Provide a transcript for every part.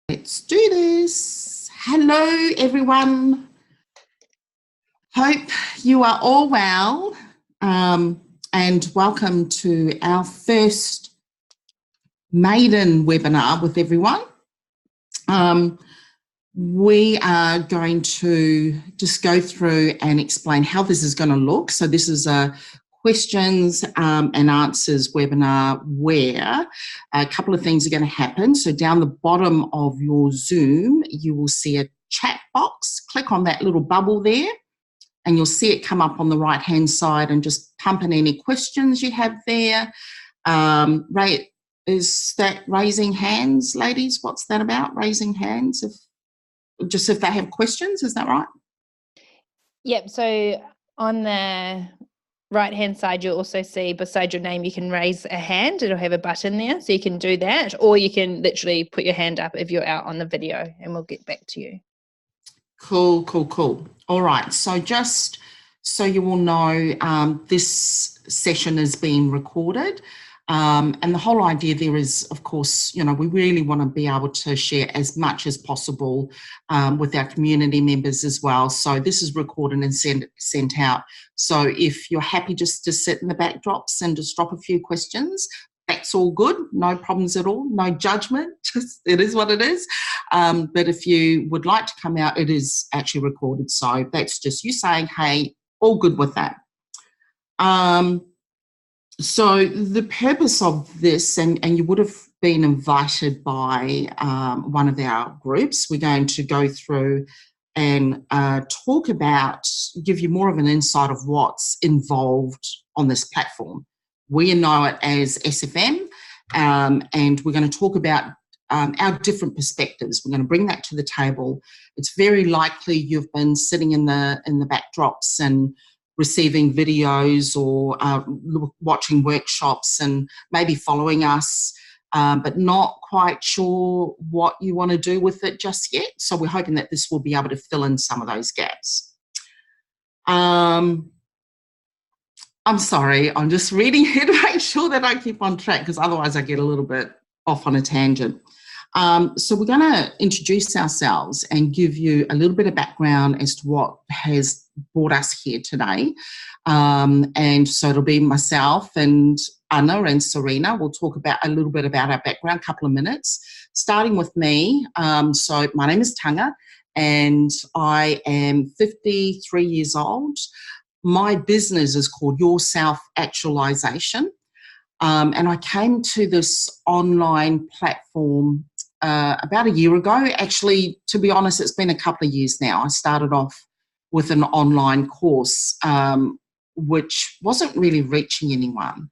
Let's do this. Hello, everyone. Hope you are all well, and welcome to our first maiden webinar with everyone. We are going to just go through and explain how this is going to look. So this is a questions and answers webinar where a couple of things are going to happen. So down the bottom of your Zoom, you will see a chat box. Click on that little bubble there and you'll see it come up on the right hand side, and just pump in any questions you have there. Ray, is that raising hands, ladies? What's that about, raising hands? If they have questions, is that right? Yep, so on the right-hand side, you'll also see beside your name, you can raise a hand. It'll have a button there, so you can do that, or you can literally put your hand up if you're out on the video, and we'll get back to you. Cool, cool, cool. All right, so just so you all know, this session is being recorded. And the whole idea there is, of course, we really want to be able to share as much as possible with our community members as well. So this is recorded and sent out. So if you're happy just to sit in the backdrops and just drop a few questions, that's all good. No problems at all. No judgment. Just it is what it is. But if you would like to come out, it is actually recorded. So that's just you saying, hey, all good with that. So the purpose of this, and you would have been invited by one of our groups, we're going to go through and talk about, give you more of an insight of what's involved on this platform. We know it as SFM, and we're going to talk about our different perspectives. We're going to bring that to the table. It's very likely you've been sitting in the backdrops and receiving videos or watching workshops and maybe following us, but not quite sure what you want to do with it just yet. So we're hoping that this will be able to fill in some of those gaps. I'm sorry, I'm just reading here to make sure that I keep on track, because otherwise I get a little bit off on a tangent. So we're going to introduce ourselves and give you a little bit of background as to what has brought us here today. And so it'll be myself and Anna and Serena. We'll talk about a little bit about our background, a couple of minutes, starting with me. So my name is Tanga and I am 53 years old. My business is called Your Self Actualization. And I came to this online platform about a year ago. Actually, to be honest, it's been a couple of years now. I started off with an online course, which wasn't really reaching anyone.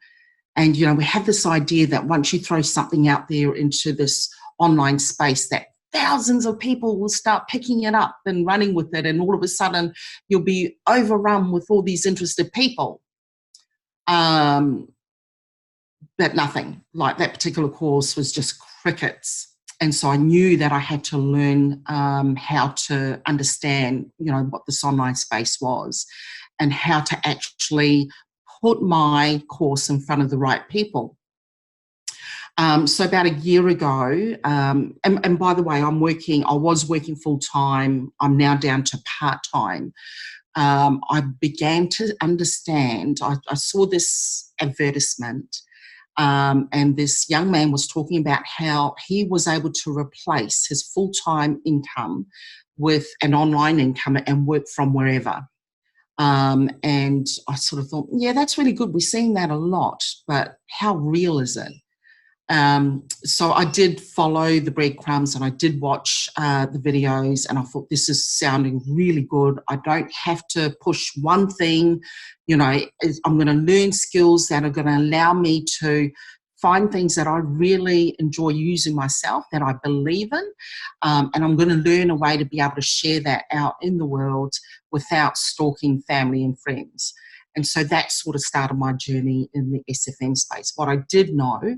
And, we have this idea that once you throw something out there into this online space, that thousands of people will start picking it up and running with it. And all of a sudden, you'll be overrun with all these interested people. But nothing. Like, that particular course was just crickets. And so I knew that I had to learn how to understand, what this online space was and how to actually put my course in front of the right people. So about a year ago, and by the way, I was working full-time. I'm now down to part-time. I began to understand, I saw this advertisement, and this young man was talking about how he was able to replace his full-time income with an online income and work from wherever. And I sort of thought, yeah, that's really good. We're seeing that a lot, but how real is it? So I did follow the breadcrumbs and I did watch the videos, and I thought, this is sounding really good. I don't have to push one thing, I'm going to learn skills that are going to allow me to find things that I really enjoy using myself, that I believe in, and I'm going to learn a way to be able to share that out in the world without stalking family and friends. And so that sort of started my journey in the SFM space. What I did know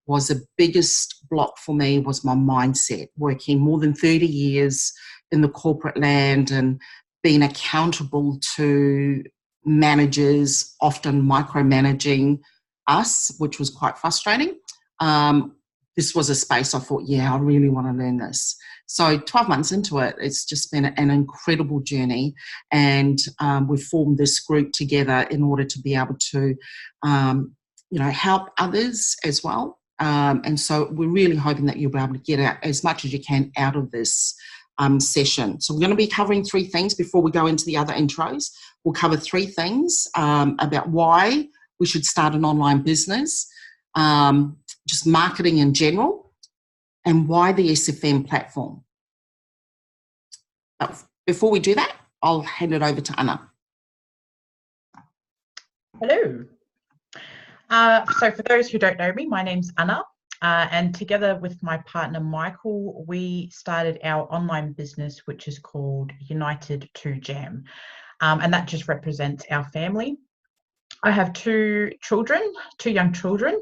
was the biggest block for me was my mindset, working more than 30 years in the corporate land and being accountable to managers, often micromanaging us, which was quite frustrating. this was a space I thought, yeah, I really want to learn this. So 12 months into it, it's just been an incredible journey. And we've formed this group together in order to be able to, help others as well. And so we're really hoping that you'll be able to get out as much as you can out of this session. So we're going to be covering 3 things before we go into the other intros. We'll cover 3 things about why we should start an online business, just marketing in general, and why the SFM platform. But before we do that, I'll hand it over to Anna. Hello. So for those who don't know me, my name's Anna, and together with my partner Michael, we started our online business, which is called United to Jam, and that just represents our family. I have 2 young children,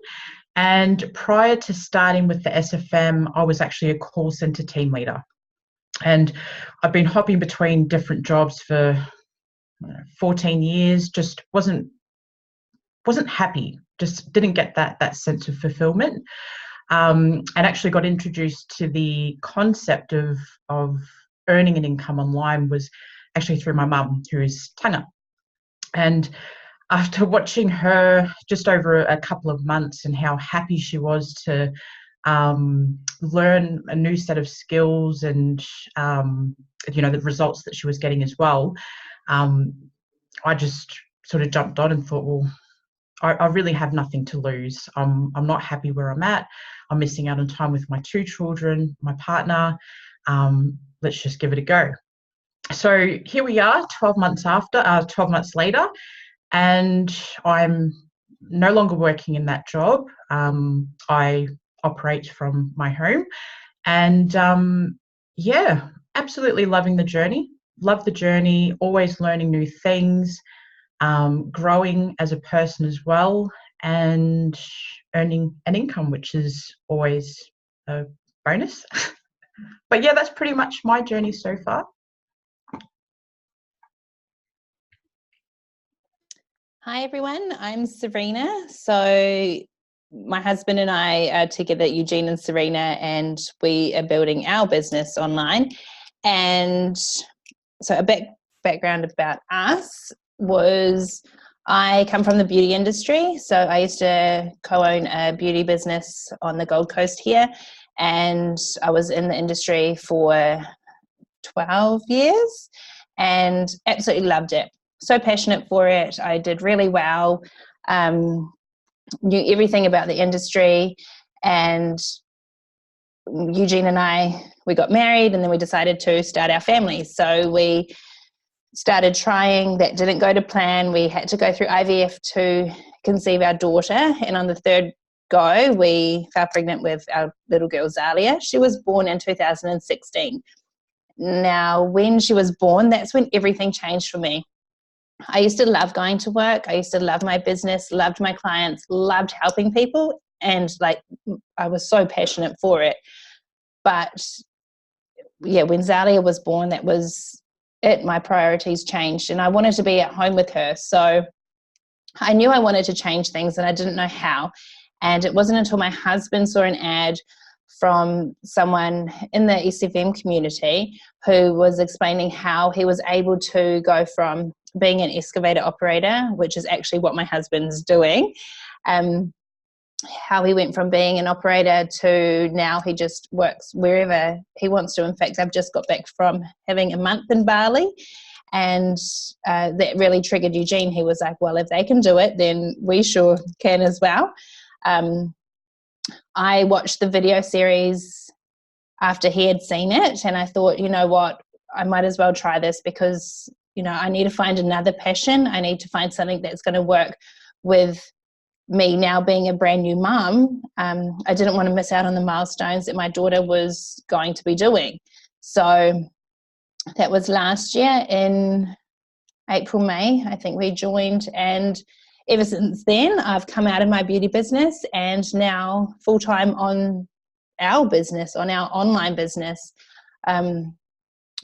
and prior to starting with the SFM, I was actually a call centre team leader, and I've been hopping between different jobs for 14 years. Just wasn't happy. Just didn't get that sense of fulfillment, and actually got introduced to the concept of earning an income online was actually through my mum, who is Tanga. And after watching her just over a couple of months and how happy she was to learn a new set of skills and the results that she was getting as well, I just sort of jumped on and thought, well, I really have nothing to lose. I'm not happy where I'm at. I'm missing out on time with my 2 children, my partner. Let's just give it a go. So here we are, 12 months later, and I'm no longer working in that job. I operate from my home, and absolutely loving the journey. Love the journey, always learning new things. Growing as a person as well, and earning an income, which is always a bonus. But yeah, that's pretty much my journey so far. Hi everyone, I'm Serena. So my husband and I are together, Eugene and Serena, and we are building our business online. And so a background about us was I come from the beauty industry. So I used to co-own a beauty business on the Gold Coast here, and I was in the industry for 12 years and absolutely loved it. So passionate for it. I did really well, knew everything about the industry, and Eugene and we got married, and then we decided to start our family. So we started trying. That didn't go to plan. We had to go through IVF to conceive our daughter, and on the 3rd go we fell pregnant with our little girl Zalia. She was born in 2016. Now when she was born, that's when everything changed for me. I used to love going to work. I used to love my business, loved my clients, loved helping people, and I was so passionate for it. But yeah, when Zalia was born, that was it. My priorities changed, and I wanted to be at home with her. So I knew I wanted to change things, and I didn't know how. And it wasn't until my husband saw an ad from someone in the SFM community who was explaining how he was able to go from being an excavator operator, which is actually what my husband's doing, how he went from being an operator to now he just works wherever he wants to. In fact, I've just got back from having a month in Bali, and that really triggered Eugene. He was like, well, if they can do it, then we sure can as well. I watched the video series after he had seen it, and I thought, you know what, I might as well try this because, I need to find another passion. I need to find something that's going to work with me now being a brand new mum. I didn't want to miss out on the milestones that my daughter was going to be doing. So that was last year in April, May, I think we joined, and ever since then I've come out of my beauty business and now full-time on our business, on our online business.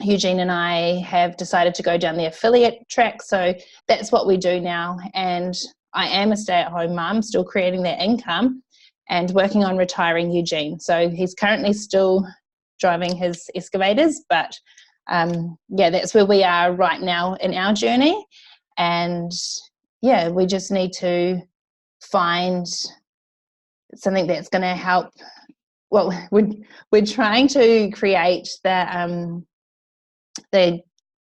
Eugene and I have decided to go down the affiliate track, so that's what we do now. And I am a stay-at-home mum, still creating that income, and working on retiring Eugene. So he's currently still driving his excavators, but yeah, that's where we are right now in our journey. And yeah, we just need to find something that's going to help. Well, we're trying to create the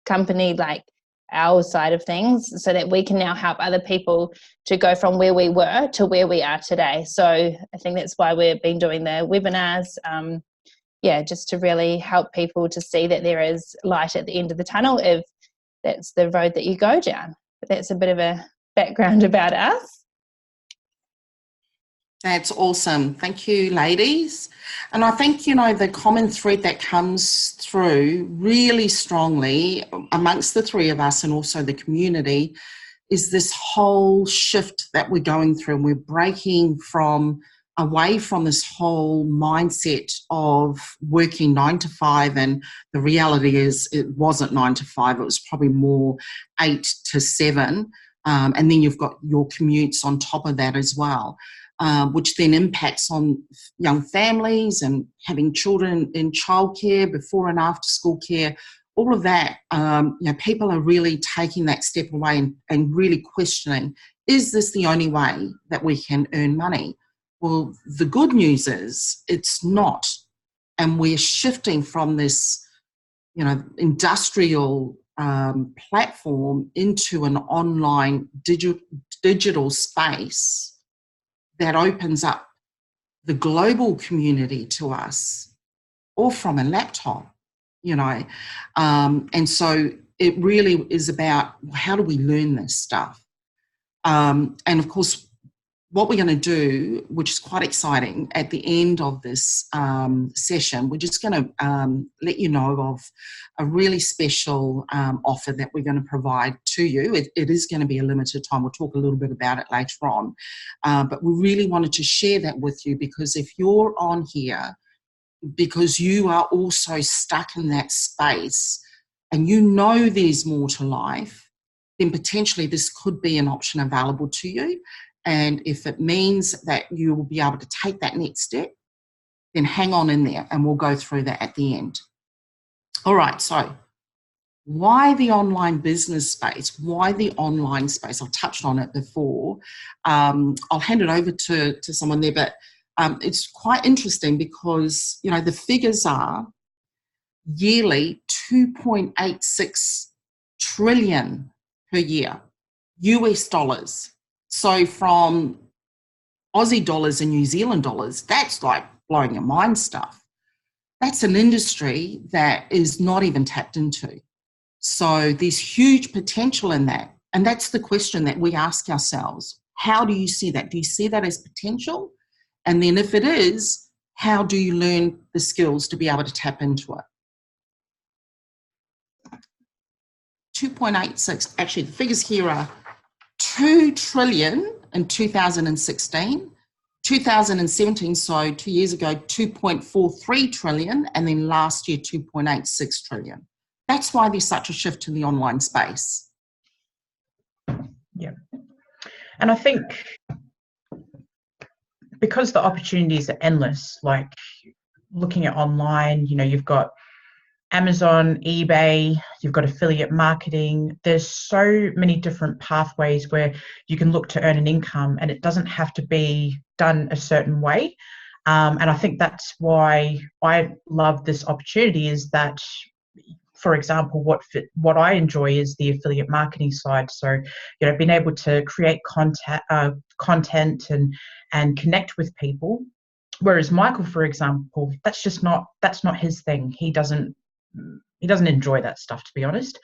company, like our side of things, so that we can now help other people to go from where we were to where we are today. So I think that's why we've been doing the webinars, yeah, just to really help people to see that there is light at the end of the tunnel if that's the road that you go down. But that's a bit of a background about us. That's awesome. Thank you, ladies. And I think, you know, the common thread that comes through really strongly amongst the three of us and also the community is this whole shift that we're going through. And we're breaking away from this whole mindset of working 9 to 5. And the reality is it wasn't 9 to 5. It was probably more 8 to 7. And then you've got your commutes on top of that as well. Which then impacts on young families and having children in childcare, before and after school care, all of that. You know, people are really taking that step away and really questioning, is this the only way that we can earn money? Well, the good news is it's not. And we're shifting from this, you know, industrial platform into an online digital space that opens up the global community to us, or from a laptop, you know. And so it really is about, how do we learn this stuff? And of course, what we're going to do, which is quite exciting, at the end of this session, we're just going to let you know of a really special offer that we're going to provide to you. It is going to be a limited time. We'll talk a little bit about it later on. But we really wanted to share that with you, because if you're on here because you are also stuck in that space and you know there's more to life, then potentially this could be an option available to you. And if it means that you will be able to take that next step, then hang on in there and we'll go through that at the end. All right, so why the online business space? Why the online space? I've touched on it before. I'll hand it over to someone there, but it's quite interesting because, you know, the figures are yearly 2.86 trillion per year, US dollars. So from Aussie dollars and New Zealand dollars, that's like blowing your mind stuff. That's an industry that is not even tapped into. So there's huge potential in that. And that's the question that we ask ourselves. How do you see that? Do you see that as potential? And then if it is, how do you learn the skills to be able to tap into it? 2.86, actually the figures here are 2 trillion in 2016, 2017, so 2 years ago, 2.43 trillion, and then last year, 2.86 trillion. That's why there's such a shift to the online space. Yeah. And I think because the opportunities are endless, like looking at online, you know, you've got Amazon, eBay, you've got affiliate marketing. There's so many different pathways where you can look to earn an income, and it doesn't have to be done a certain way. And I think that's why I love this opportunity, is that, for example, what I enjoy is the affiliate marketing side. So, you know, being able to create content and connect with people. Whereas Michael, for example, that's not his thing. He doesn't enjoy that stuff, to be honest.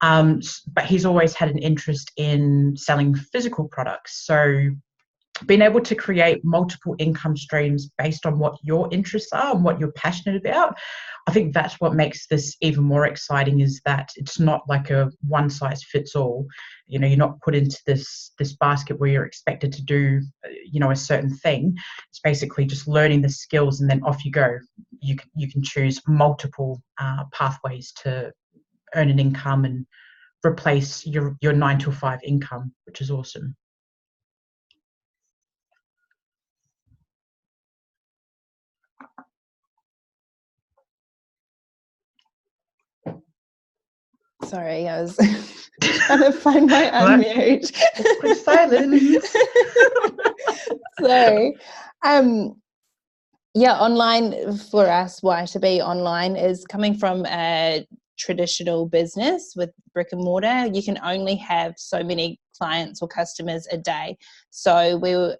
But he's always had an interest in selling physical products. So being able to create multiple income streams based on what your interests are and what you're passionate about, I think that's what makes this even more exciting, is that it's not like a one size fits all. You know, you're not put into this basket where you're expected to do, you know, a certain thing. It's basically just learning the skills, and then off you go. You can choose multiple pathways to earn an income and replace your 9 to 5 income, which is awesome. Sorry, I was trying to find my unmute. Quick silence. Sorry. Yeah, online for us, Y2B online is coming from a traditional business with brick and mortar. You can only have so many clients or customers a day. So we were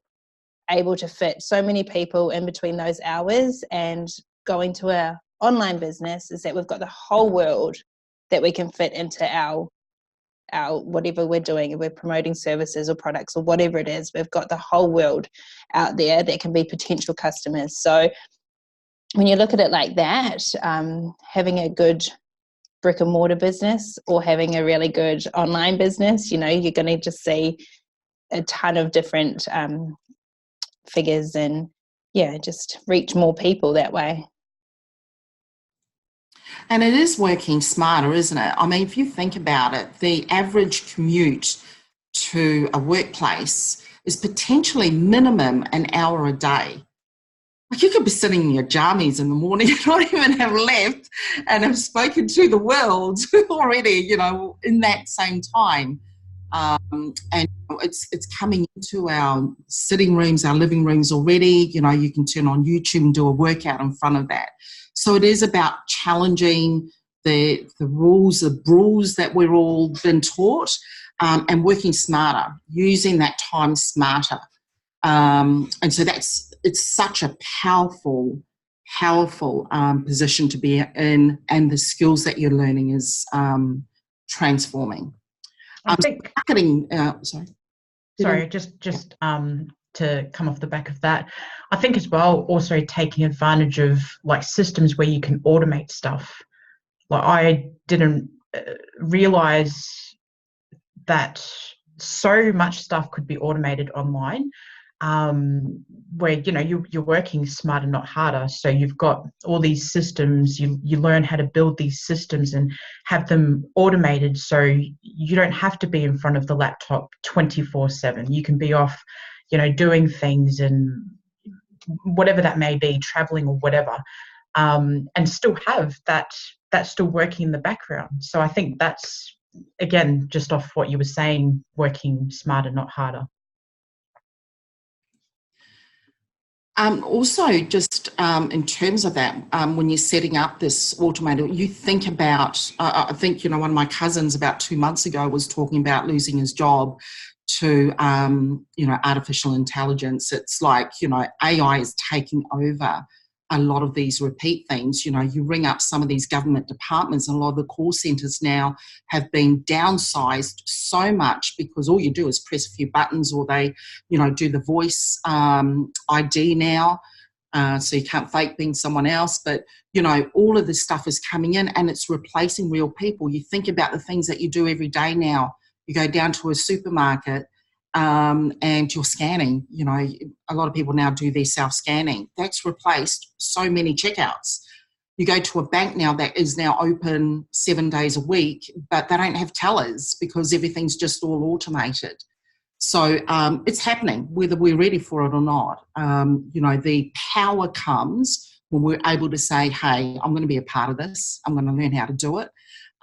able to fit so many people in between those hours, and going to a online business is that we've got the whole world that we can fit into our whatever we're doing. If we're promoting services or products or whatever it is, we've got the whole world out there that can be potential customers. So when you look at it like that, having a good brick and mortar business or having a really good online business, you're going to just see a ton of different figures, and just reach more people that way. And it is working smarter, isn't it? I mean, if you think about it, the average commute to a workplace is potentially minimum an hour a day. Like, you could be sitting in your jammies in the morning and not even have left and have spoken to the world already, in that same time. And it's coming into our sitting rooms, our living rooms already. You can turn on YouTube and do a workout in front of that. So it is about challenging the rules, the rules that we're all been taught, and working smarter, using that time smarter. And so it's such a powerful position to be in, and the skills that you're learning is transforming. I think Marketing. Sorry, just to come off the back of that, I think as well, also taking advantage of like systems where you can automate stuff. Like, I didn't realize that so much stuff could be automated online, where you're working smarter, not harder. So you've got all these systems, you learn how to build these systems and have them automated, so you don't have to be in front of the laptop 24/7. You can be off doing things, and whatever that may be, traveling or whatever, and still have that still working in the background. So I think that's, again, just off what you were saying, working smarter, not harder. Also, just in terms of that, when you're setting up this automated, you think about, I think, one of my cousins about 2 months ago was talking about losing his job to, artificial intelligence. It's like, AI is taking over a lot of these repeat things. You ring up some of these government departments, and a lot of the call centres now have been downsized so much because all you do is press a few buttons, or they, do the voice ID now. So you can't fake being someone else. But, all of this stuff is coming in, and it's replacing real people. You think about the things that you do every day now. You go down to a supermarket, and you're scanning. A lot of people now do their self-scanning. That's replaced so many checkouts. You go to a bank now that is now open 7 days a week, but they don't have tellers because everything's just all automated. So it's happening, whether we're ready for it or not. The power comes when we're able to say, hey, I'm going to be a part of this. I'm going to learn how to do it.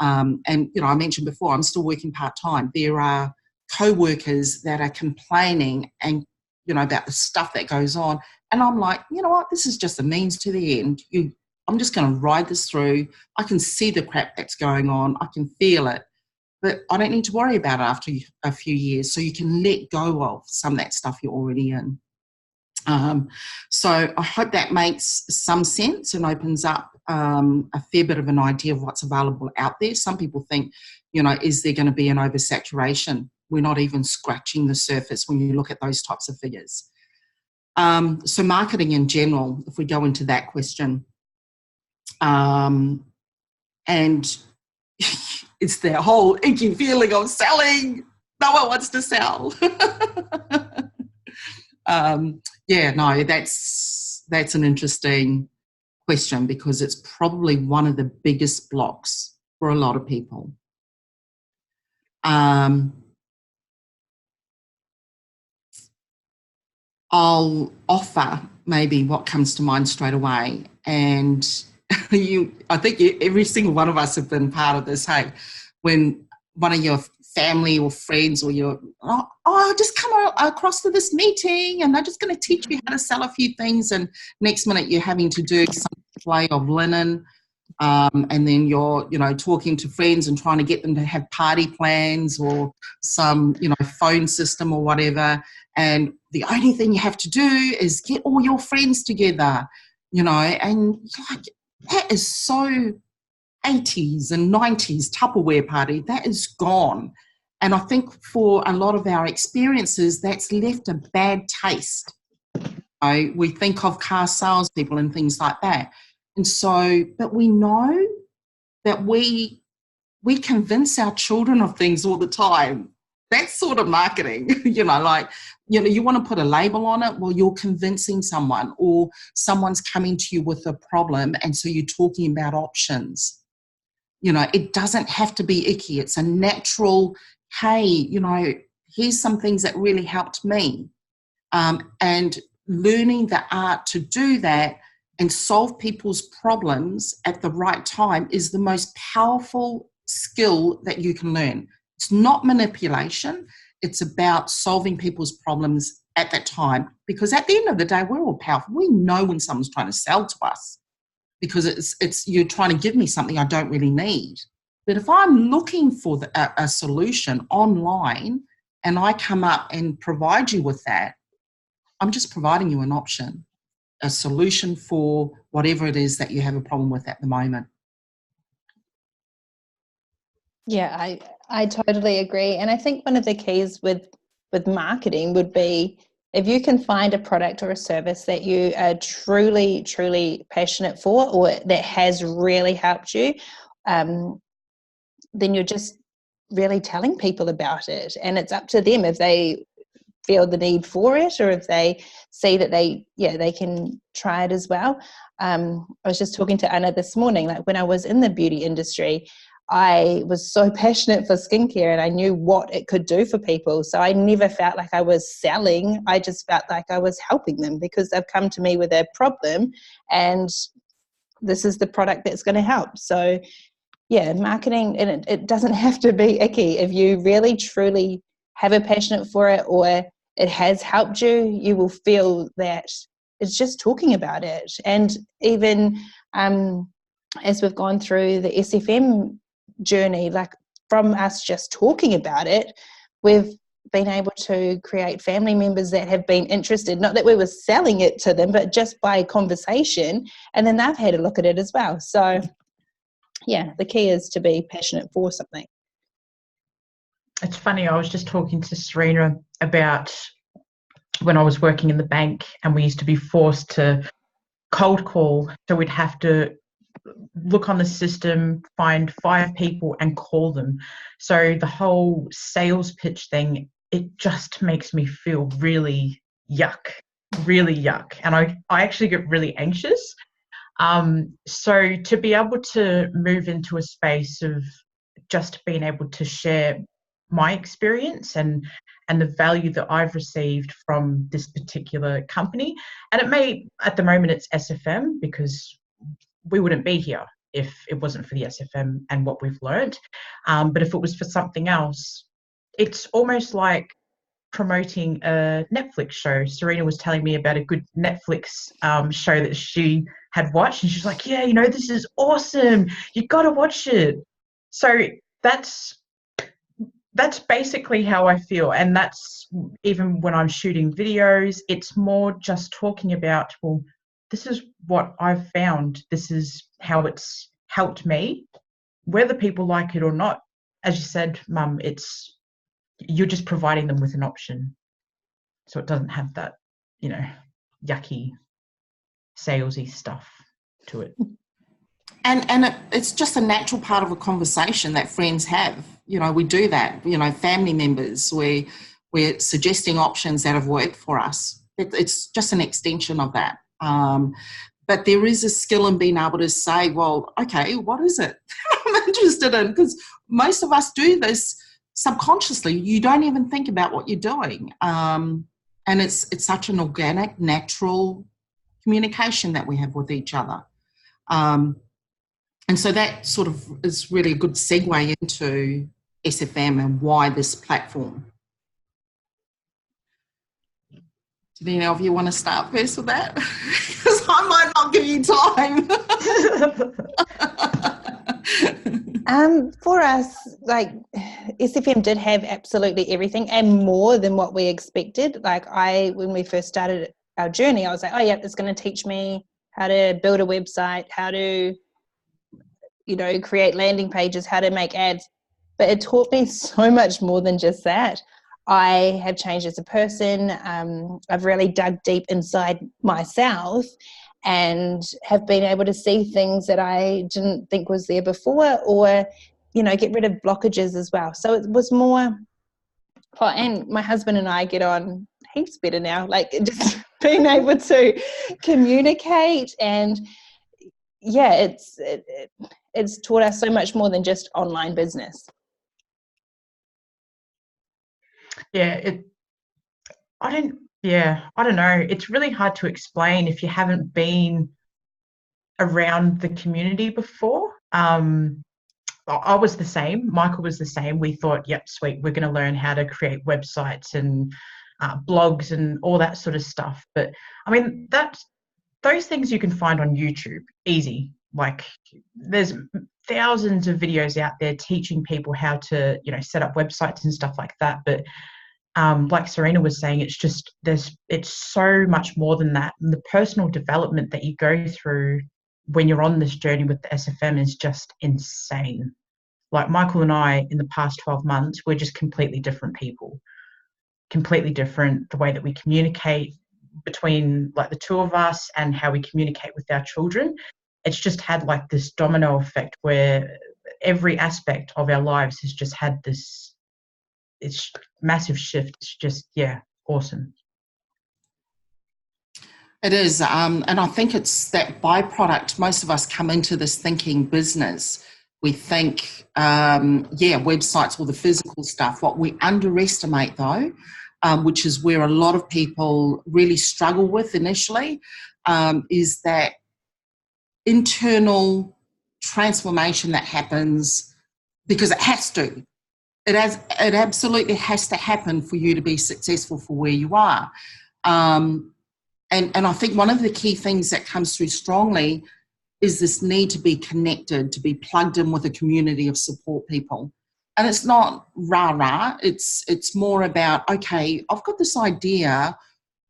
And, I mentioned before, I'm still working part-time. There are co-workers that are complaining and, about the stuff that goes on. And I'm like, you know what, this is just a means to the end. I'm just going to ride this through. I can see the crap that's going on. I can feel it. But I don't need to worry about it after a few years. So you can let go of some of that stuff you're already in. So I hope that makes some sense and opens up a fair bit of an idea of what's available out there. Some people think, is there going to be an oversaturation? We're not even scratching the surface when you look at those types of figures. So marketing in general, if we go into that question, and it's that whole icky feeling of selling. No one wants to sell. That's an interesting question, because it's probably one of the biggest blocks for a lot of people. I'll offer maybe what comes to mind straight away, and I think every single one of us have been part of this. Hey, when one of your family or friends or your, just come across to this meeting and they're just going to teach you how to sell a few things, and next minute you're having to do some display of linen, and then you're, talking to friends and trying to get them to have party plans or some, phone system or whatever, and the only thing you have to do is get all your friends together, and like, that is so 80s and 90s Tupperware party. That is gone. And I think for a lot of our experiences, that's left a bad taste. We think of car salespeople and things like that. And so, but we know that we convince our children of things all the time. That's sort of marketing, you want to put a label on it. Well, you're convincing someone, or someone's coming to you with a problem, and so you're talking about options. It doesn't have to be icky. It's a natural, hey, here's some things that really helped me. And learning the art to do that and solve people's problems at the right time is the most powerful skill that you can learn. It's not manipulation. It's about solving people's problems at that time, because at the end of the day, we're all powerful. We know when someone's trying to sell to us, because it's you're trying to give me something I don't really need. But if I'm looking for a solution online and I come up and provide you with that, I'm just providing you an option, a solution for whatever it is that you have a problem with at the moment. Yeah, I totally agree. And I think one of the keys with marketing would be, if you can find a product or a service that you are truly, truly passionate for, or that has really helped you, then you're just really telling people about it. And it's up to them if they feel the need for it, or if they see that they can try it as well. I was just talking to Anna this morning, like when I was in the beauty industry, I was so passionate for skincare and I knew what it could do for people. So I never felt like I was selling. I just felt like I was helping them, because they've come to me with a problem and this is the product that's going to help. So yeah, marketing, and it doesn't have to be icky. If you really truly have a passion for it, or it has helped you, you will feel that it's just talking about it. And even as we've gone through the SFM journey, like from us just talking about it, we've been able to create family members that have been interested, not that we were selling it to them, but just by conversation, and then they've had a look at it as well. So yeah, the key is to be passionate for something. It's funny, I was just talking to Serena about when I was working in the bank and we used to be forced to cold call. So we'd have to look on the system, find 5 people and call them. So the whole sales pitch thing, it just makes me feel really yuck. And I actually get really anxious. So to be able to move into a space of just being able to share my experience and the value that I've received from this particular company, and it may, at the moment it's SFM, because we wouldn't be here if it wasn't for the SFM and what we've learned. But if it was for something else, it's almost like promoting a Netflix show. Serena was telling me about a good Netflix show that she had watched, and she's like, yeah, this is awesome. You got to watch it. So that's basically how I feel. And that's even when I'm shooting videos, it's more just talking about, well, this is what I've found. This is how it's helped me. Whether people like it or not, as you said, Mum, you're just providing them with an option. So it doesn't have that, yucky, salesy stuff to it. And it's just a natural part of a conversation that friends have. We do that. Family members, we're suggesting options that have worked for us. It's just an extension of that. But there is a skill in being able to say, well, okay, what is it I'm interested in? Because most of us do this subconsciously. You don't even think about what you're doing. And it's such an organic, natural communication that we have with each other. And so that sort of is really a good segue into SFM and why this platform. Do any of you want to start first with that? Because I might not give you time. For us, like SFM did have absolutely everything and more than what we expected. Like when we first started our journey, I was like, oh yeah, it's going to teach me how to build a website, how to, create landing pages, how to make ads. But it taught me so much more than just that. I have changed as a person. I've really dug deep inside myself and have been able to see things that I didn't think was there before, or, get rid of blockages as well. So it was more, and my husband and I get on heaps better now, like just being able to communicate. And yeah, it's taught us so much more than just online business. I don't know. It's really hard to explain if you haven't been around the community before. I was the same. Michael was the same. We thought, yep, sweet, we're going to learn how to create websites and blogs and all that sort of stuff. But I mean, those things you can find on YouTube, easy. Like there's thousands of videos out there teaching people how to, set up websites and stuff like that. But like Serena was saying, it's so much more than that. And the personal development that you go through when you're on this journey with the SFM is just insane. Like Michael and I, in the past 12 months, we're just completely different people, completely different. The way that we communicate between like the two of us and how we communicate with our children, it's just had like this domino effect where every aspect of our lives has just had this massive shift. It's just, awesome. It is, and I think it's that byproduct. Most of us come into this thinking business. We think, websites, all the physical stuff. What we underestimate, though, which is where a lot of people really struggle with initially, is that internal transformation that happens because it has to. It absolutely has to happen for you to be successful for where you are. And I think one of the key things that comes through strongly is this need to be connected, to be plugged in with a community of support people. And it's not rah-rah, it's more about, okay, I've got this idea,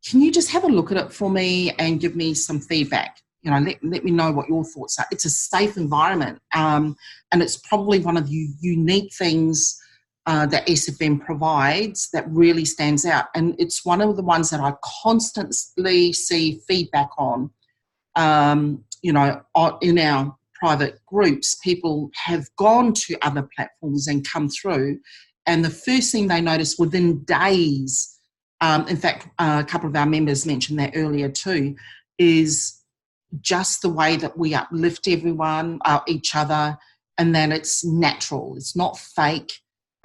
can you just have a look at it for me and give me some feedback? Let me know what your thoughts are. It's a safe environment, and it's probably one of the unique things that SFM provides that really stands out. And it's one of the ones that I constantly see feedback on. In our private groups, people have gone to other platforms and come through, and the first thing they notice within days, in fact, a couple of our members mentioned that earlier too, is just the way that we uplift everyone, each other, and that it's natural, it's not fake.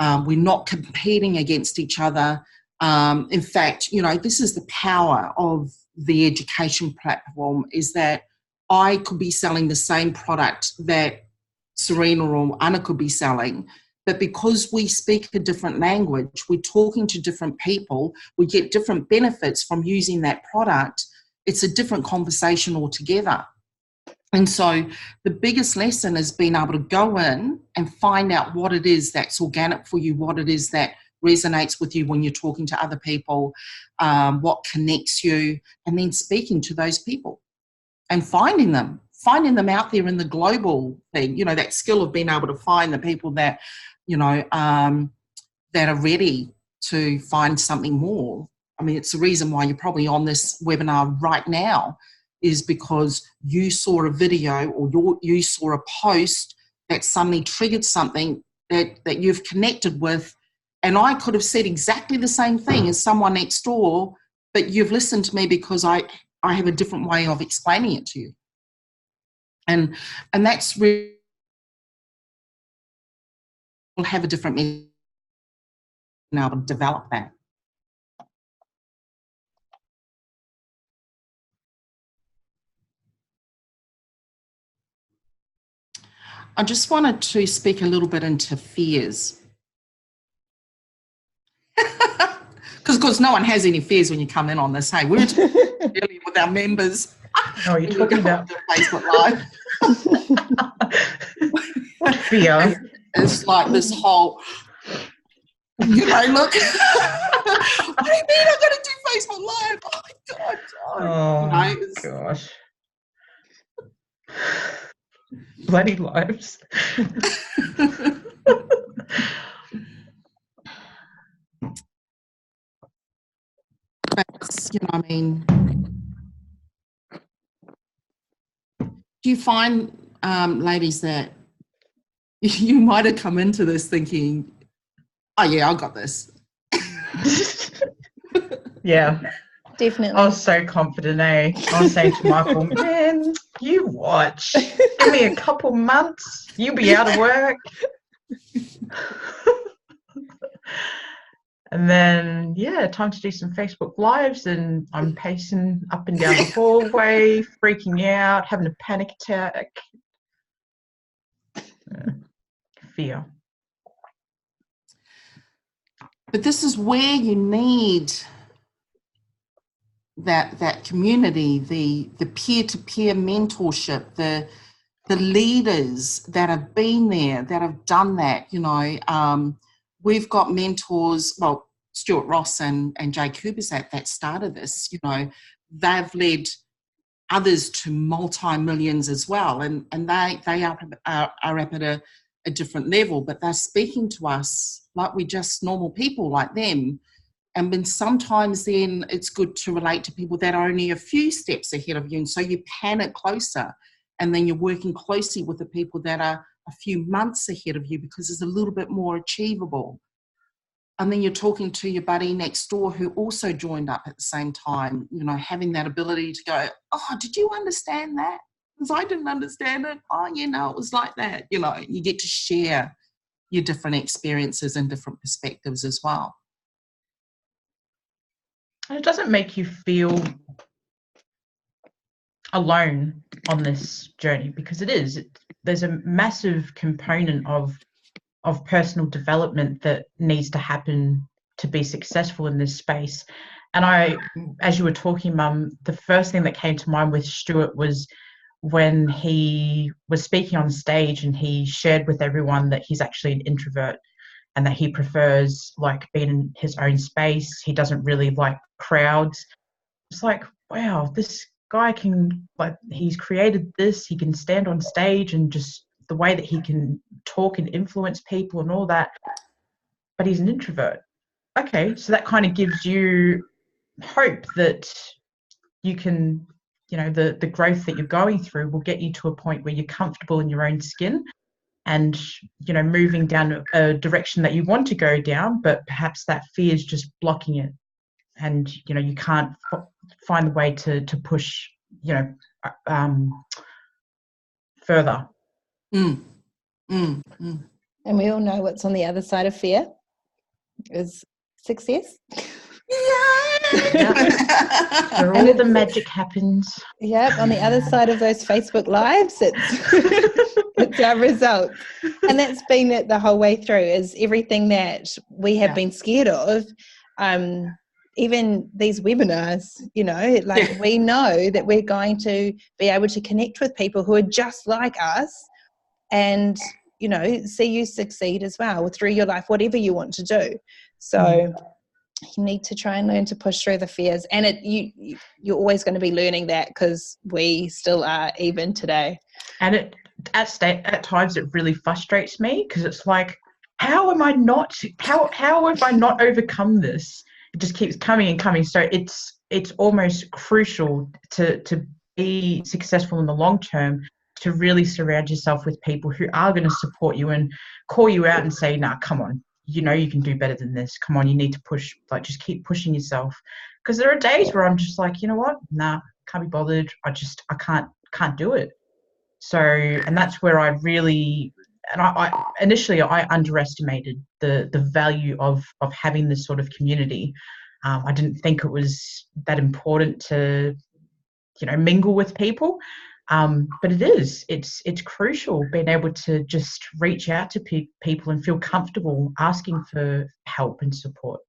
We're not competing against each other. In fact, this is the power of the education platform, is that I could be selling the same product that Serena or Anna could be selling, but because we speak a different language, we're talking to different people, we get different benefits from using that product. It's a different conversation altogether. And so the biggest lesson is being able to go in and find out what it is that's organic for you, what it is that resonates with you when you're talking to other people, what connects you, and then speaking to those people and finding them out there in the global thing, that skill of being able to find the people that, that are ready to find something more. I mean, it's the reason why you're probably on this webinar right now, is because you saw a video or you saw a post that suddenly triggered something that you've connected with. And I could have said exactly the same thing as someone next door, but you've listened to me because I have a different way of explaining it to you. And that's really, we'll have a different method now to develop that. I just wanted to speak a little bit into fears. Because no one has any fears when you come in on this. Hey, we're dealing with our members. Oh, you're talking about Facebook Live. What fear? It's like this whole, look. What do you mean I'm going to do Facebook Live? Oh, my God. Oh, gosh. Bloody lives. But, I mean, do you find, ladies, that you might have come into this thinking, oh, yeah, I got this. Yeah. Definitely. I was so confident, I was saying to Michael, man, you watch. Give me a couple months, you'll be out of work. And then, time to do some Facebook Lives, and I'm pacing up and down the hallway, freaking out, having a panic attack. Fear. But this is where you need that community, the peer-to-peer mentorship, the leaders that have been there, that have done that. We've got mentors, well, Stuart Ross and Jay Kubis that started this. They've led others to multi-millions as well, and they are at a different level, but they're speaking to us like we're just normal people like them. And then sometimes then it's good to relate to people that are only a few steps ahead of you, and so you pan it closer, and then you're working closely with the people that are a few months ahead of you because it's a little bit more achievable. And then you're talking to your buddy next door who also joined up at the same time, having that ability to go, oh, did you understand that? Because I didn't understand it. Oh, it was like that. You get to share your different experiences and different perspectives as well. And it doesn't make you feel alone on this journey, because it is. There's a massive component of personal development that needs to happen to be successful in this space. And as you were talking, Mum, the first thing that came to mind with Stuart was when he was speaking on stage and he shared with everyone that he's actually an introvert and that he prefers being in his own space. He doesn't really like crowds. It's like, wow, this guy can, he's created this, he can stand on stage and just the way that he can talk and influence people and all that, but he's an introvert. Okay, so that kind of gives you hope that you can, the growth that you're going through will get you to a point where you're comfortable in your own skin and, moving down a direction that you want to go down, but perhaps that fear is just blocking it. And, you can't find the way to push, further. And we all know what's on the other side of fear is success. Yeah. Where all the magic happens. Yep, on the other side of those Facebook Lives, it's our results. And that's been it the whole way through, is everything that we have been scared of. Even these webinars, we know that we're going to be able to connect with people who are just like us and, see you succeed as well through your life, whatever you want to do. So you need to try and learn to push through the fears. And you're always going to be learning that, because we still are, even today. And at times it really frustrates me, because it's like, how have I not overcome this? It just keeps coming and coming. So it's almost crucial to be successful in the long term, to really surround yourself with people who are going to support you and call you out and say, nah, come on, you can do better than this. Come on, you need to push, just keep pushing yourself. Because there are days where I'm just like, you know what? Nah, can't be bothered. I can't do it. So, and that's where I really, and I initially underestimated the value of having this sort of community. I didn't think it was that important to, mingle with people. But it's crucial being able to just reach out to people and feel comfortable asking for help and support.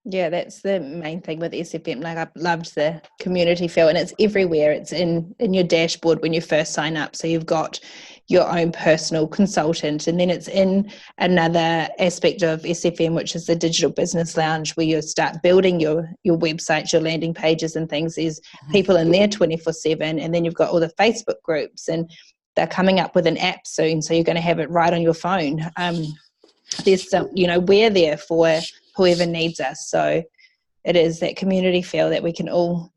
Yeah, that's the main thing with SFM. Like, I've loved the community feel, and it's everywhere. It's in your dashboard when you first sign up. So you've got your own personal consultant, and then it's in another aspect of SFM, which is the Digital Business Lounge, where you start building your websites, your landing pages and things. There's people in there 24/7, and then you've got all the Facebook groups, and they're coming up with an app soon, so you're going to have it right on your phone. There's some, we're there for whoever needs us. So it is that community feel that we can all,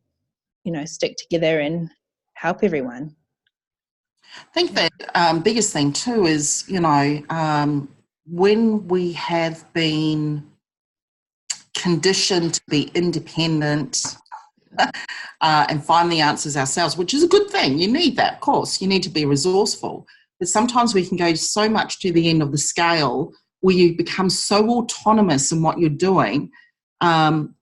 stick together and help everyone. I think that biggest thing too is, when we have been conditioned to be independent and find the answers ourselves, which is a good thing. You need that, of course. You need to be resourceful. But sometimes we can go so much to the end of the scale where you become so autonomous in what you're doing,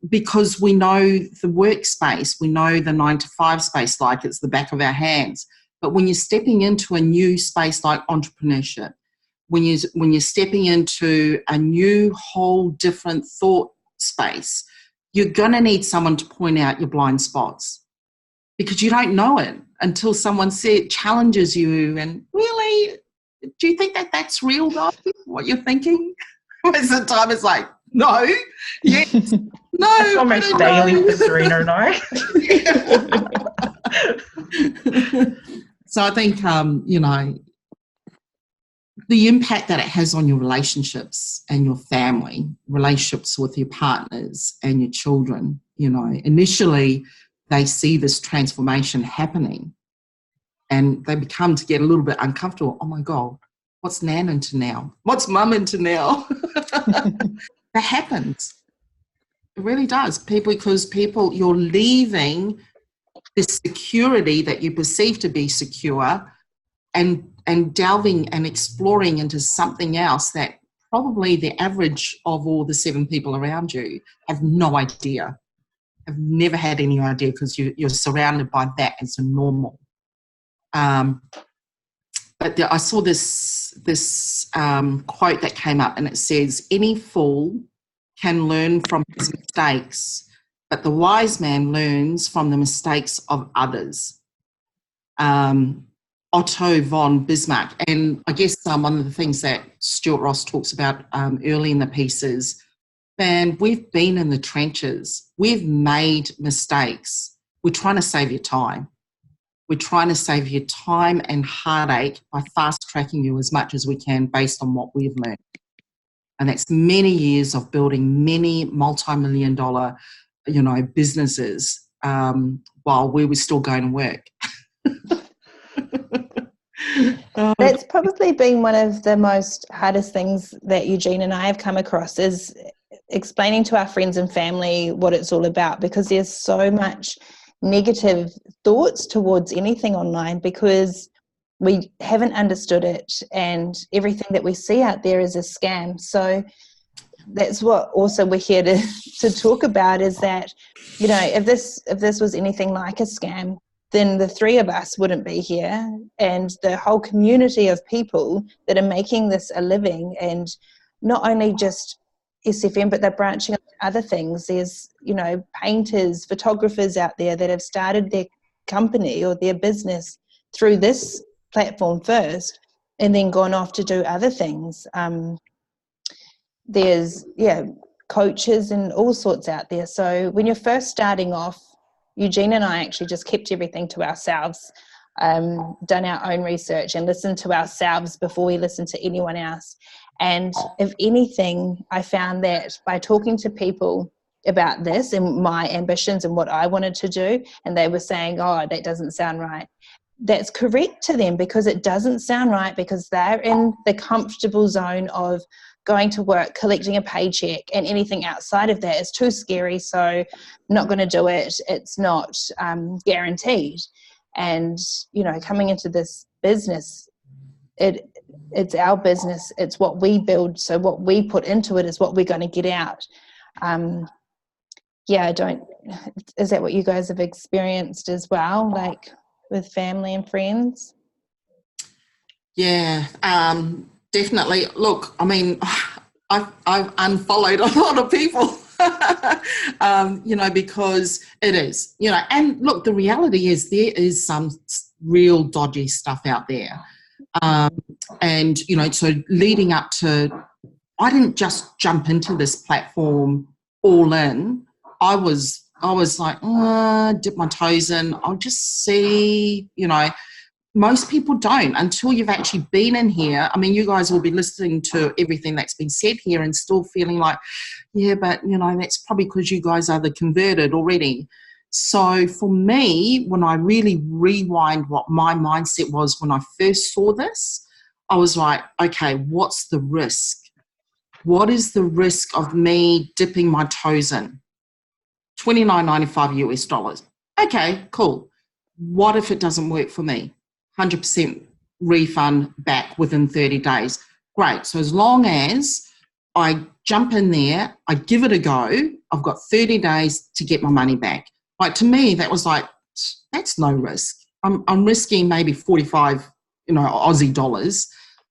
because we know the workspace, we know the 9-to-5 space like it's the back of our hands. But when you're stepping into a new space like entrepreneurship, when you're stepping into a new whole different thought space, you're going to need someone to point out your blind spots, because you don't know it until someone challenges you and, really, do you think that that's real, though, what you're thinking? Most of the time it's like, no, yes, no. It's almost daily for Serena and I. So I think, the impact that it has on your relationships and your family, relationships with your partners and your children, initially they see this transformation happening and they become to get a little bit uncomfortable. Oh my God, what's Nan into now? What's Mum into now? That happens. It really does. Because you're leaving this security that you perceive to be secure and delving and exploring into something else that probably the average of all the 7 people around you have no idea, have never had any idea, because you're surrounded by that as a normal. But I saw this quote that came up, and it says, any fool can learn from his mistakes, but the wise man learns from the mistakes of others. Otto von Bismarck. And I guess one of the things that Stuart Ross talks about early in the piece is, man, we've been in the trenches. We've made mistakes. We're trying to save your time. We're trying to save you time and heartache by fast-tracking you as much as we can based on what we've learned. And that's many years of building many multi-million-dollar, businesses while we were still going to work. That's probably been one of the most hardest things that Eugene and I have come across, is explaining to our friends and family what it's all about, because there's so much negative thoughts towards anything online because we haven't understood it, and everything that we see out there is a scam. So that's what also we're here to talk about, is that, if this was anything like a scam, then the 3 of us wouldn't be here, and the whole community of people that are making this a living, and not only just SFM, but they're branching into other things. There's, painters, photographers out there that have started their company or their business through this platform first and then gone off to do other things. There's, coaches and all sorts out there. So when you're first starting off, Eugene and I actually just kept everything to ourselves, done our own research and listened to ourselves before we listened to anyone else. And if anything, I found that by talking to people about this and my ambitions and what I wanted to do, and they were saying, oh, that doesn't sound right, that's correct to them, because it doesn't sound right, because they're in the comfortable zone of going to work, collecting a paycheck, and anything outside of that is too scary, so I'm not going to do it. It's not guaranteed. And, coming into this business, it's our business. It's what we build. So what we put into it is what we're going to get out. Is that what you guys have experienced as well? Like with family and friends? Yeah, definitely. Look, I mean, I've unfollowed a lot of people, because it is, and look, the reality is there is some real dodgy stuff out there. And, so leading up to, I didn't just jump into this platform all in. I was like, dip my toes in. I'll just see, most people don't until you've actually been in here. I mean, you guys will be listening to everything that's been said here and still feeling like, yeah, but, that's probably because you guys are the converted already. So for me, when I really rewind what my mindset was when I first saw this, I was like, okay, what's the risk? What is the risk of me dipping my toes in? $29.95 US dollars. Okay, cool. What if it doesn't work for me? 100% refund back within 30 days. Great. So as long as I jump in there, I give it a go, I've got 30 days to get my money back. Like, to me, that was like, that's no risk. I'm risking maybe 45, Aussie dollars.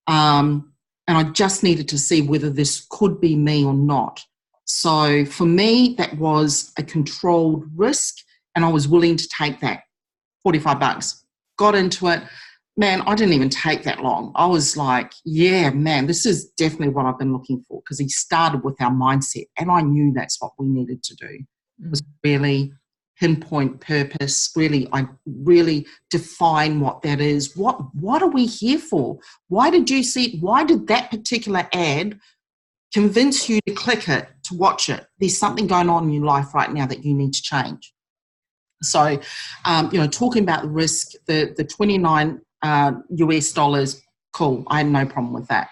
And I just needed to see whether this could be me or not. So for me, that was a controlled risk, and I was willing to take that $45. Got into it. Man, I didn't even take that long. I was like, yeah, man, this is definitely what I've been looking for, because he started with our mindset, and I knew that's what we needed to do. Was really pinpoint purpose, I really define what that is. What are we here for? Why did that particular ad convince you to click it, to watch it? There's something going on in your life right now that you need to change. So, talking about the risk, the 29 US dollars, cool. I had no problem with that.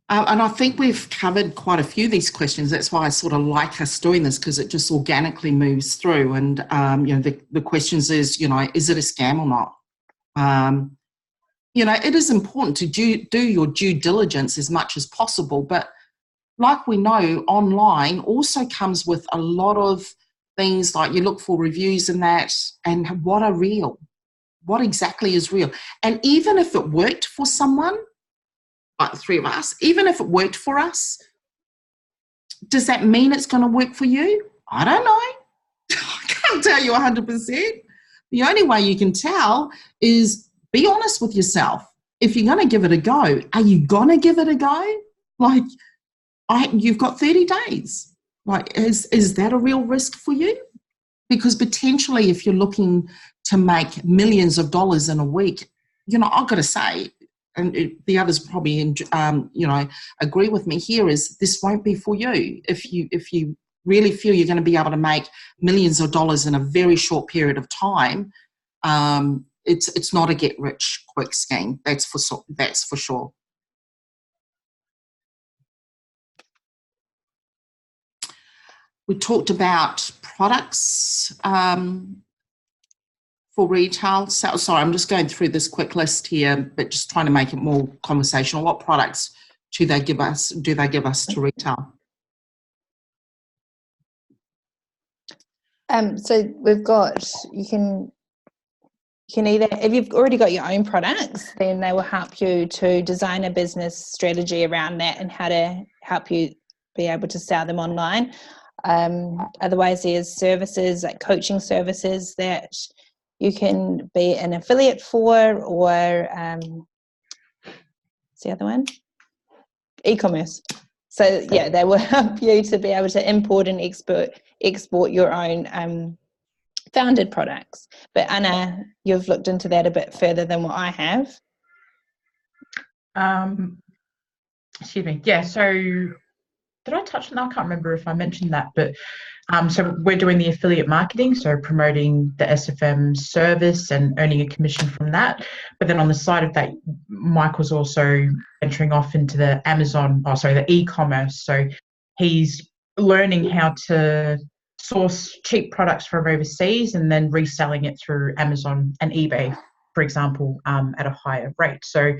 And I think we've covered quite a few of these questions. That's why I sort of like us doing this, because it just organically moves through. And, the questions is, is it a scam or not? It is important to do your due diligence as much as possible. But like we know, online also comes with a lot of things, like you look for reviews and that, and what are real? What exactly is real? And even if it worked for someone, like the three of us, even if it worked for us, does that mean it's going to work for you? I don't know. I can't tell you 100%. The only way you can tell is be honest with yourself. If you're going to give it a go, are you going to give it a go? Like, you've got 30 days. Like, is that a real risk for you? Because potentially, if you're looking to make millions of dollars in a week, I've got to say, and the others probably, agree with me here, is this won't be for you. If you really feel you're going to be able to make millions of dollars in a very short period of time, it's not a get rich quick scheme. That's for sure. We talked about products for retail. So, sorry, I'm just going through this quick list here, but just trying to make it more conversational. What products do they give us to retail? So we've got, you can either, if you've already got your own products, then they will help you to design a business strategy around that and how to help you be able to sell them online. Otherwise, there's services like coaching services that you can be an affiliate for, or what's the other one? E-commerce. So yeah, they will help you to be able to import and export your own founded products. But Anna, you've looked into that a bit further than what I have. Excuse me. Yeah. So did I touch on that? I can't remember if I mentioned that, but so we're doing the affiliate marketing, so promoting the SFM service and earning a commission from that. But then on the side of that, Michael's also venturing off into the e-commerce. So he's learning how to source cheap products from overseas and then reselling it through Amazon and eBay, for example, at a higher rate. So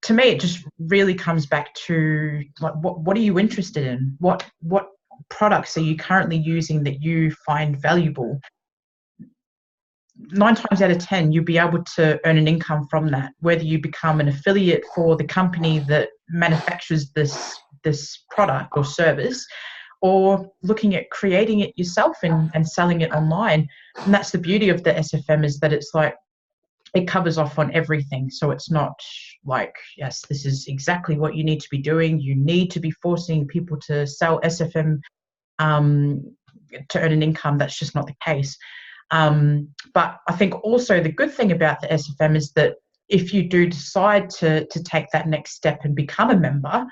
to me, it just really comes back to, like, what are you interested in? What products are you currently using that you find valuable? 9 times out of 10, you'll be able to earn an income from that, whether you become an affiliate for the company that manufactures this product or service, or looking at creating it yourself and selling it online. And that's the beauty of the SFM, is that it's like, it covers off on everything. So it's not like, yes, this is exactly what you need to be doing. You need to be forcing people to sell SFM to earn an income. That's just not the case. But I think also the good thing about the SFM is that if you do decide to take that next step and become a member,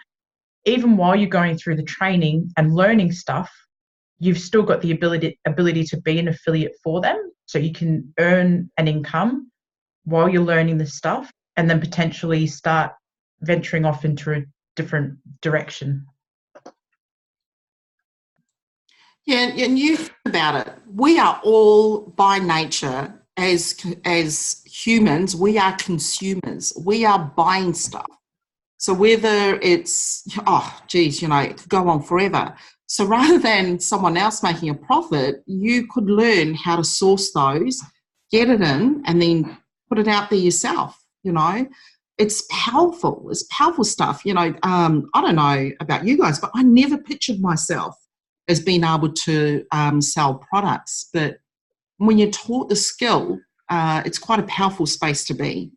even while you're going through the training and learning stuff, you've still got the ability to be an affiliate for them. So you can earn an income while you're learning this stuff, and then potentially start venturing off into a different direction. Yeah, and you think about it. We are all by nature, as humans, we are consumers. We are buying stuff. So whether it's, oh, geez, you know, it could go on forever. So rather than someone else making a profit, you could learn how to source those, get it in, and then put it out there yourself. You know, it's powerful. It's powerful stuff. You know, I don't know about you guys, but I never pictured myself as being able to sell products. But when you're taught the skill, it's quite a powerful space to be.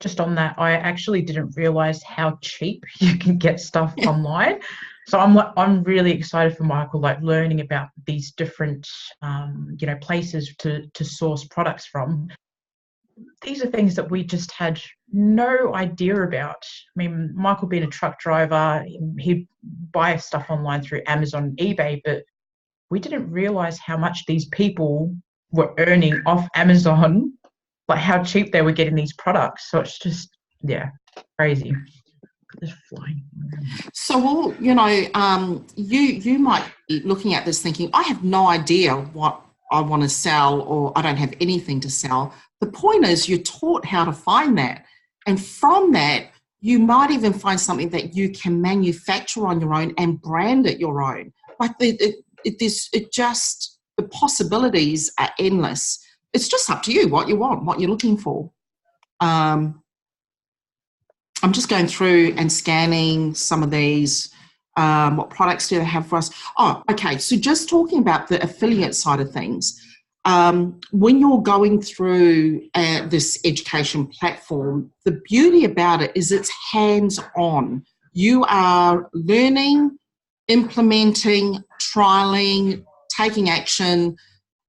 Just on that, I actually didn't realize how cheap you can get stuff online. So I'm really excited for Michael, like learning about these different places to source products from. These are things that we just had no idea about. I mean, Michael being a truck driver, he'd buy stuff online through Amazon, eBay, but we didn't realize how much these people were earning off Amazon, like how cheap they were getting these products. So it's just, yeah, crazy. It's flying. So, you know, you might be looking at this thinking, I have no idea what I want to sell, or I don't have anything to sell. The point is you're taught how to find that. And from that, you might even find something that you can manufacture on your own and brand it your own. Like the possibilities are endless. It's just up to you what you want, what you're looking for. I'm just going through and scanning some of these. What products do they have for us? Oh, okay. So just talking about the affiliate side of things, when you're going through this education platform, the beauty about it is it's hands-on. You are learning, implementing, trialing, taking action,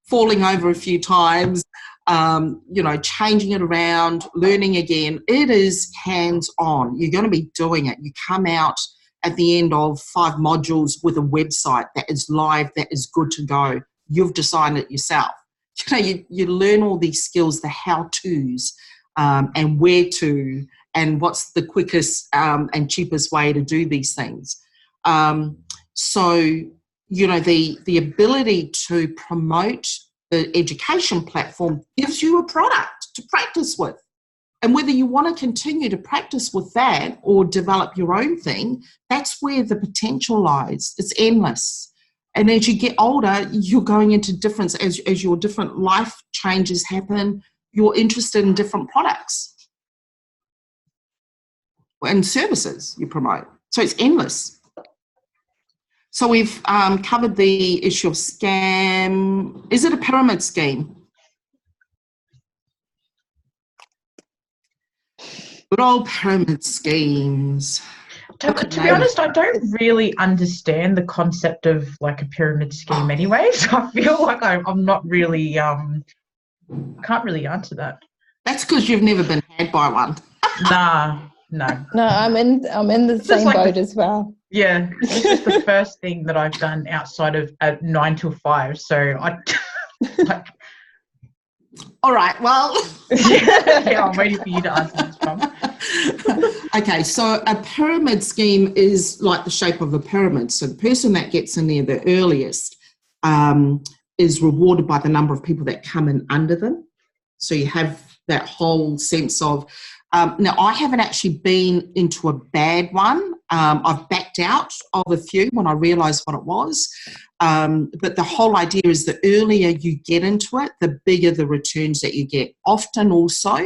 falling over a few times, changing it around, learning again. It is hands-on. You're going to be doing it. You come out at the end of 5 modules with a website that is live, that is good to go. You've designed it yourself. You learn all these skills, the how-tos, and where to, and what's the quickest and cheapest way to do these things. The ability to promote the education platform gives you a product to practice with. And whether you want to continue to practice with that or develop your own thing, that's where the potential lies. It's endless. And as you get older, you're going into difference. As your different life changes happen, you're interested in different products and services you promote. So it's endless. So we've covered the issue of scam. Is it a pyramid scheme? Good old pyramid schemes. To be honest, I don't really understand the concept of like a pyramid scheme anyway. So I feel like I'm not really, can't really answer that. That's because you've never been had by one. No. No, I'm in the same boat as well. Yeah, this is the first thing that I've done outside of 9 till 5. So All right, well. yeah, I'm waiting for you to answer this one. Okay, so a pyramid scheme is like the shape of a pyramid. So the person that gets in there the earliest is rewarded by the number of people that come in under them. So you have that whole sense of, now I haven't actually been into a bad one. I've backed out of a few when I realised what it was. But the whole idea is the earlier you get into it, the bigger the returns that you get. Often also,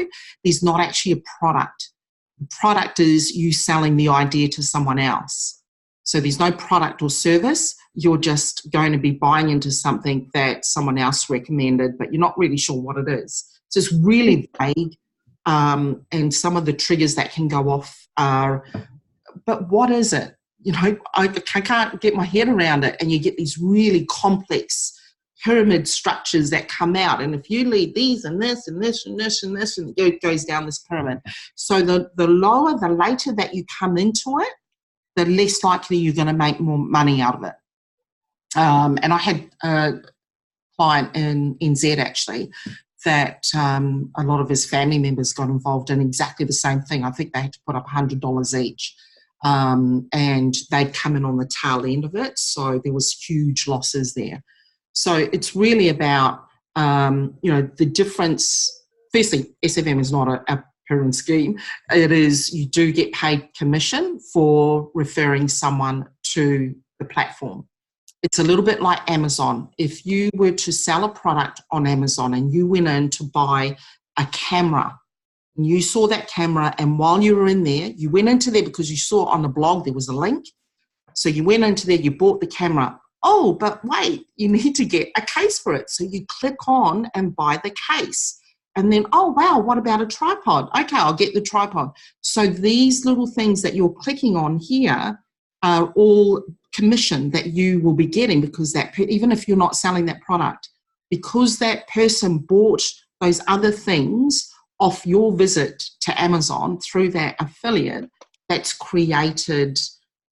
there's not actually a product. The product is you selling the idea to someone else. So there's no product or service. You're just going to be buying into something that someone else recommended, but you're not really sure what it is. So it's really vague. And some of the triggers that can go off are, but what is it? You know, I can't get my head around it. And you get these really complex pyramid structures that come out. And if you lead these and this and this and this and this, and it goes down this pyramid. So the lower, the later that you come into it, the less likely you're going to make more money out of it. And I had a client in NZ actually that a lot of his family members got involved in exactly the same thing. I think they had to put up $100 each. And they'd come in on the tail end of it. So there was huge losses there. So it's really about, the difference. Firstly, SFM is not a pyramid scheme. It is, you do get paid commission for referring someone to the platform. It's a little bit like Amazon. If you were to sell a product on Amazon and you went in to buy a camera, and you saw that camera, and while you were in there, you went into there because you saw on the blog there was a link. So you went into there, you bought the camera. Oh, but wait, you need to get a case for it. So you click on and buy the case. And then, oh, wow, what about a tripod? Okay, I'll get the tripod. So these little things that you're clicking on here are all commission that you will be getting, because that, even if you're not selling that product, because that person bought those other things off your visit to Amazon through that affiliate, that's created,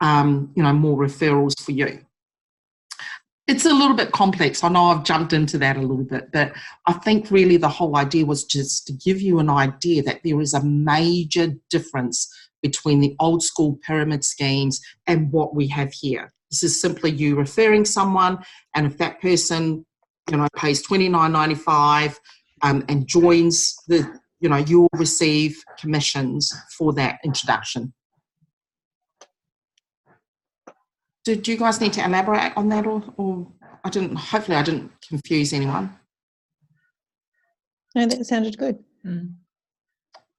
more referrals for you. It's a little bit complex. I know I've jumped into that a little bit, but I think really the whole idea was just to give you an idea that there is a major difference between the old school pyramid schemes and what we have here. This is simply you referring someone, and if that person, pays $29.95 and joins the, you'll receive commissions for that introduction. Did you guys need to elaborate on that, or I didn't? Hopefully, I didn't confuse anyone. No, that sounded good.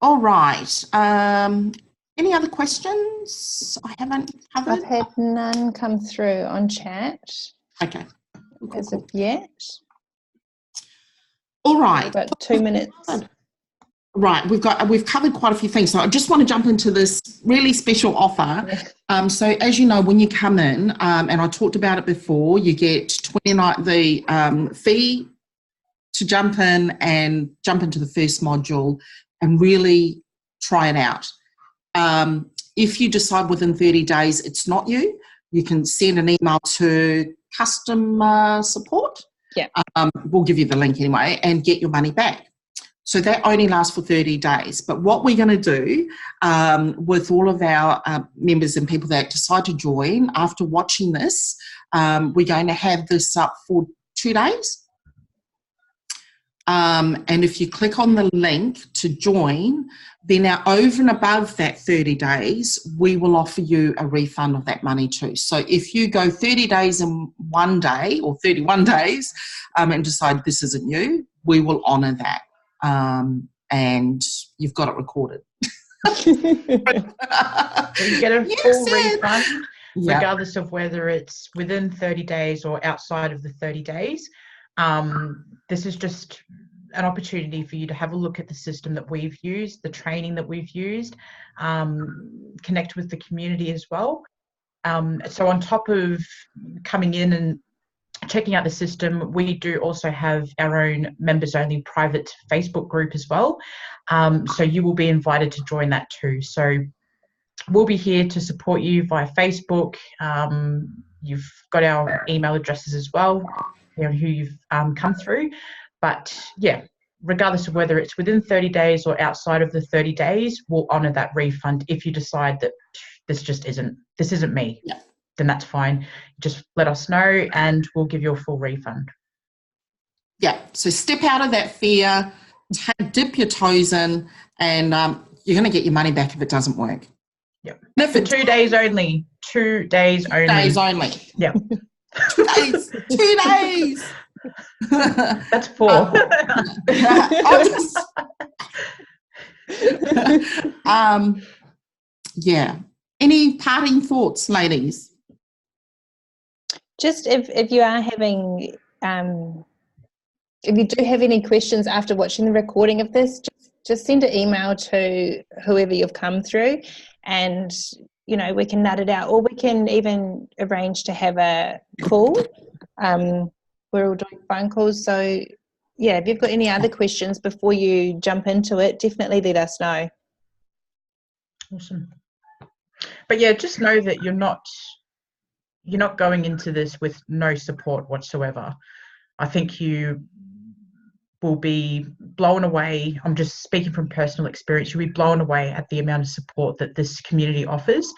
All right. Any other questions I haven't covered? I've had none come through on chat. Okay. As of yet. All right. About 2 minutes. Right, we've covered quite a few things. So I just want to jump into this really special offer. Yeah. So as you know, when you come in, and I talked about it before, you get the fee to jump in and jump into the first module and really try it out. If you decide within 30 days it's not you, you can send an email to customer support. Yeah. We'll give you the link anyway and get your money back. So that only lasts for 30 days. But what we're going to do with all of our members and people that decide to join after watching this, we're going to have this up for 2 days. And if you click on the link to join, then now over and above that 30 days, we will offer you a refund of that money too. So if you go 30 days in 1 day or 31 days and decide this isn't you, we will honour that. And you've got it recorded. So you get a full refund, regardless of whether it's within 30 days or outside of the 30 days. This is just an opportunity for you to have a look at the system that we've used, the training that we've used, connect with the community as well. So on top of coming in and checking out the system, we do also have our own members only private Facebook group as well. So you will be invited to join that too. So we'll be here to support you via Facebook. You've got our email addresses as well, who you've come through. But yeah, regardless of whether it's within 30 days or outside of the 30 days, we'll honour that refund if you decide that this isn't me. Yeah. Then that's fine. Just let us know and we'll give you a full refund. Yeah, so step out of that fear, dip your toes in, and you're going to get your money back if it doesn't work. Yep. And if For it 2 days only. 2 days only. days only. Yep. 2 days. 2 days. That's 4. Yeah. Any parting thoughts, ladies? Just if you are having, if you do have any questions after watching the recording of this, just send an email to whoever you've come through, and we can nut it out, or we can even arrange to have a call. We're all doing phone calls, so yeah, if you've got any other questions before you jump into it, definitely let us know. Awesome. But yeah, just know that you're not going into this with no support whatsoever. I think you will be blown away. I'm just speaking from personal experience. You'll be blown away at the amount of support that this community offers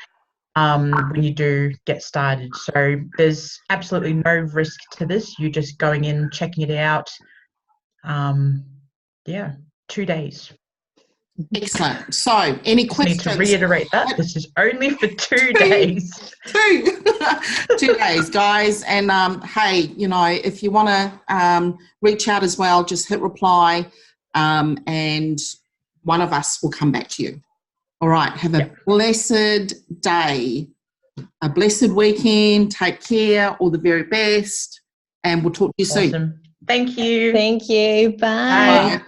when you do get started. So there's absolutely no risk to this. You're just going in, checking it out. 2 days. Excellent. So, any Just need questions? to reiterate that this is only for 2 days. 2 days, guys. And hey, if you want to reach out as well, just hit reply, and one of us will come back to you. All right. Have a blessed day, a blessed weekend. Take care. All the very best, and we'll talk to you soon. Awesome. Thank you. Thank you. Bye. Bye.